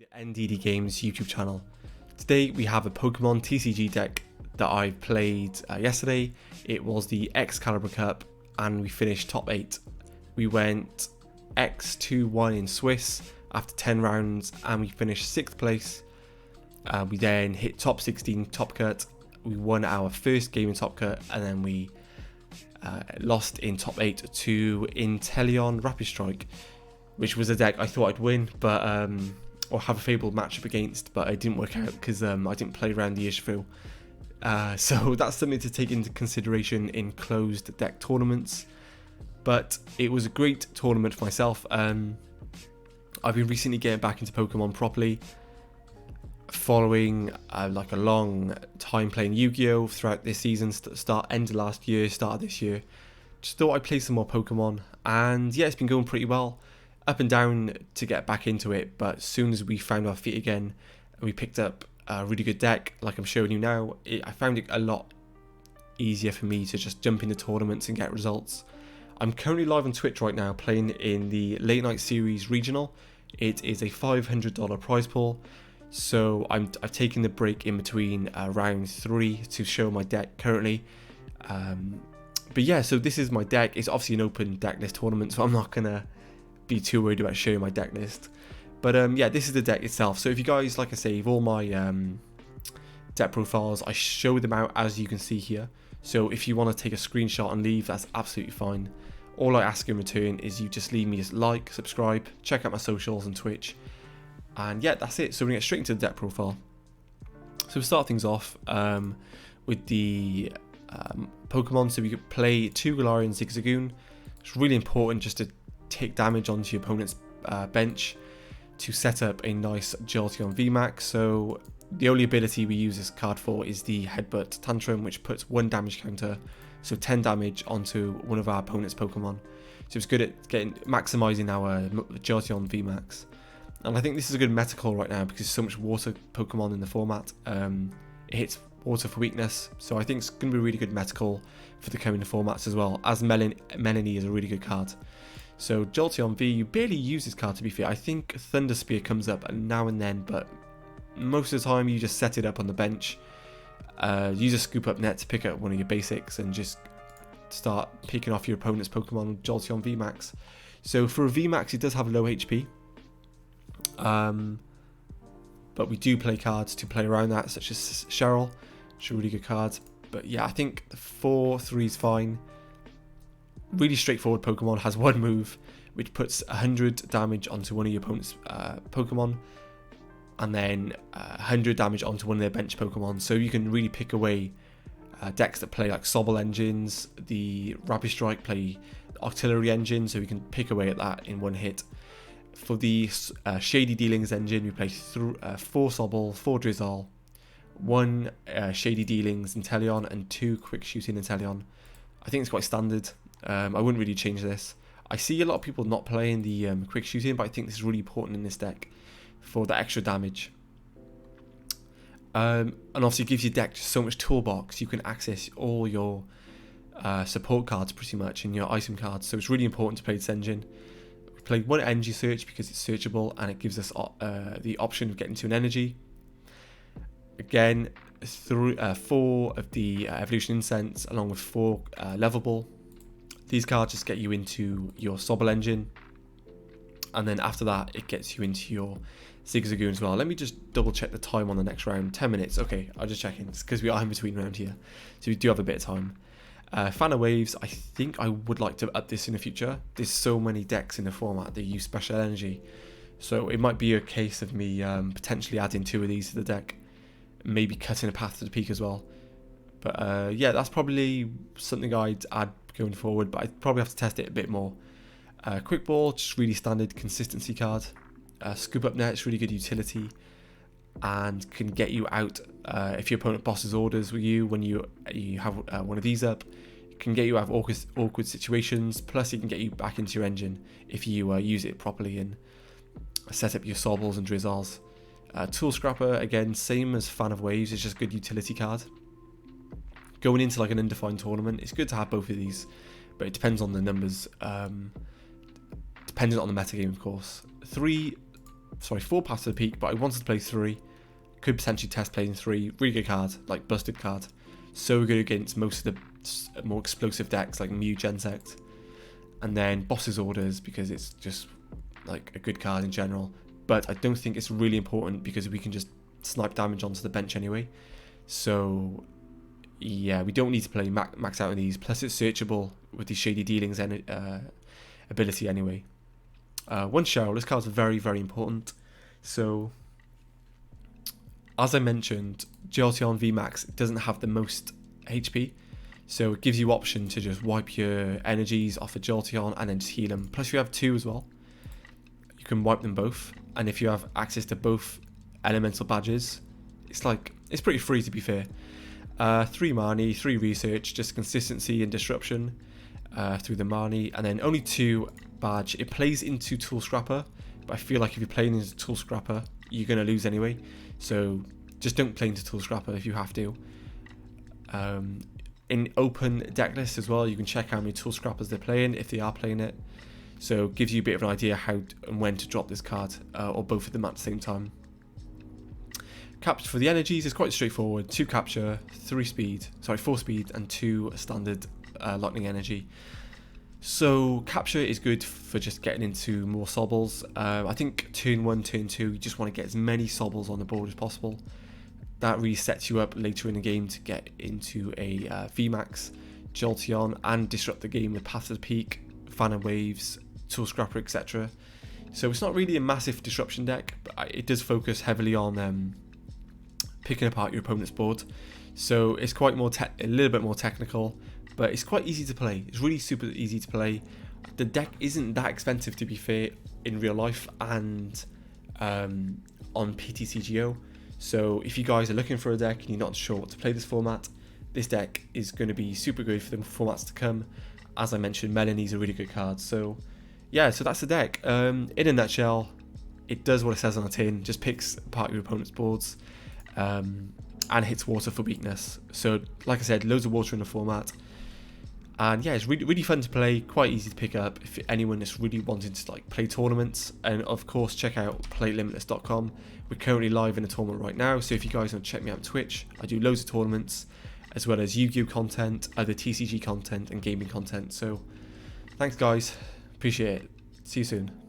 the NDD Games YouTube channel. Today we have a Pokemon TCG deck that I played yesterday. It was the Excalibur Cup and we finished top 8. We went X2-1 in Swiss after 10 rounds and we finished 6th place. We then hit top 16 Top Cut. We won our first game in Top Cut and then we lost in top 8 to Inteleon Rapid Strike, which was a deck I thought I'd win, but or have a favourable matchup against, but it didn't work out because I didn't play around the issue. So that's something to take into consideration in closed deck tournaments. But it was a great tournament for myself. I've been recently getting back into Pokemon properly, following like a long time playing Yu-Gi-Oh throughout this season, end of last year, start of this year. Just thought I'd play some more Pokemon, and yeah, it's been going pretty well. Up and down to get back into it, but as soon as we found our feet again and we picked up a really good deck like I'm showing you now, I found it a lot easier for me to just jump into tournaments and get results. I'm currently live on Twitch right now playing in the Late Night Series Regional. It is a $500 prize pool, so I've taken the break in between round 3 to show my deck currently. But yeah, so this is my deck. It's obviously an open deck list tournament, so I'm not gonna be too worried about showing my deck list. But yeah, this is the deck itself. So if you guys, like I say, all my deck profiles, I show them out as you can see here. So if you want to take a screenshot and leave, that's absolutely fine. All I ask in return is you just leave me a like, subscribe, check out my socials and Twitch, and yeah, that's it. So we're gonna get straight into the deck profile. So we start things off with the Pokemon. So we could play 2 Galarian Zigzagoon. It's really important just to take damage onto your opponent's bench to set up a nice Jolteon Vmax. So the only ability we use this card for is the Headbutt Tantrum, which puts 1 damage counter, so 10 damage onto one of our opponent's Pokemon. So it's good at maximizing our Jolteon Vmax. And I think this is a good meta call right now because there's so much water Pokemon in the format. It hits water for weakness, so I think it's going to be a really good meta call for the coming formats as well, as Melanie is a really good card. So Jolteon V, you barely use this card to be fair. I think Thunder Spear comes up now and then, but most of the time you just set it up on the bench. Use a Scoop Up Net to pick up one of your basics and just start picking off your opponent's Pokemon with Jolteon VMAX. So for a VMAX, it does have low HP. But we do play cards to play around that, such as Cheryl, which is a really good card. But yeah, I think 4-3 is fine. Really straightforward Pokemon, has 1 move which puts 100 damage onto one of your opponent's Pokemon, and then 100 damage onto one of their bench Pokemon. So you can really pick away decks that play like Sobble engines. The Rapid Strike play Artillery engine, so we can pick away at that in 1 hit. For the Shady Dealings engine, we play 4 Sobble, 4 Drizzle, 1 Shady Dealings Inteleon, and 2 Quick Shooting Inteleon. I think it's quite standard. I wouldn't really change this. I see a lot of people not playing the quick shooting, but I think this is really important in this deck for the extra damage. And obviously it gives your deck just so much toolbox. You can access all your support cards pretty much and your item cards, so it's really important to play this engine. We play 1 energy search because it's searchable and it gives us the option of getting to an energy. Again, 4 of the Evolution Incense along with 4 Levelable. These cards just get you into your Sobble engine, and then after that it gets you into your Zigzagoon as well. Let me just double check the time on the next round. 10 minutes. Okay, I'll just check in because we are in between round here, so we do have a bit of time. Fan of Waves, I think I would like to up this in the future. There's so many decks in the format that use special energy, so it might be a case of me potentially adding 2 of these to the deck, maybe cutting a path to the peak as well. But yeah, that's probably something I'd add going forward, but I'd probably have to test it a bit more. Quick Ball, just really standard consistency card. Scoop Up Net is really good utility and can get you out if your opponent bosses orders with you when you have one of these up. It can get you out of awkward situations, plus it can get you back into your engine if you use it properly and set up your Sobbles and Drizzles. Tool Scrapper, again, same as Fan of Waves, it's just a good utility card. Going into like an undefined tournament, it's good to have both of these, but it depends on the numbers, depending on the metagame, of course. 3 4 paths to the peak, but I wanted to play 3. Could potentially test playing 3. Really good card, like busted card. So good against most of the more explosive decks like Mew Genesect. And then Boss's Orders, because it's just like a good card in general. But I don't think it's really important because we can just snipe damage onto the bench anyway. So yeah, we don't need to play max out on these. Plus it's searchable with the Shady Dealings ability anyway. One Cheryl, this card's very, very important. So as I mentioned, Jolteon Vmax doesn't have the most HP. So it gives you option to just wipe your energies off a Jolteon and then just heal them. Plus you have 2 as well. You can wipe them both. And if you have access to both elemental badges, it's pretty free, to be fair. 3 Marnie, 3 research, just consistency and disruption through the Marnie. And then only 2 badge. It plays into Tool Scrapper, but I feel like if you're playing into Tool Scrapper, you're going to lose anyway. So just don't play into Tool Scrapper if you have to. In open deck lists as well, you can check how many Tool Scrappers they're playing, if they are playing it. So it gives you a bit of an idea how and when to drop this card, or both of them at the same time. Capture for the energies is quite straightforward. 2 capture, 4 speed, and 2 standard lightning energy. So capture is good for just getting into more sobbles. I think turn 1, turn 2, you just want to get as many sobbles on the board as possible. That really sets you up later in the game to get into a Vmax, Jolteon, and disrupt the game with Path to the Peak, Fan and Waves, Tool Scrapper, etc. So it's not really a massive disruption deck, but it does focus heavily on picking apart your opponent's board. So it's quite a little bit more technical, but it's quite easy to play. It's really super easy to play. The deck isn't that expensive, to be fair, in real life and on PTCGO. So if you guys are looking for a deck and you're not sure what to play this format, this deck is going to be super good for the formats to come. As I mentioned, Melanie's a really good card. So yeah, so that's the deck. In a nutshell, it does what it says on the tin, just picks apart your opponent's boards and hits water for weakness. So like I said, loads of water in the format. And yeah, it's really, really fun to play, quite easy to pick up if anyone is really wanting to play tournaments. And of course, check out playlimitless.com. We're currently live in a tournament right now, so if you guys want to check me out on Twitch, I do loads of tournaments, as well as Yu-Gi-Oh content, other TCG content, and gaming content. So thanks guys, appreciate it. See you soon.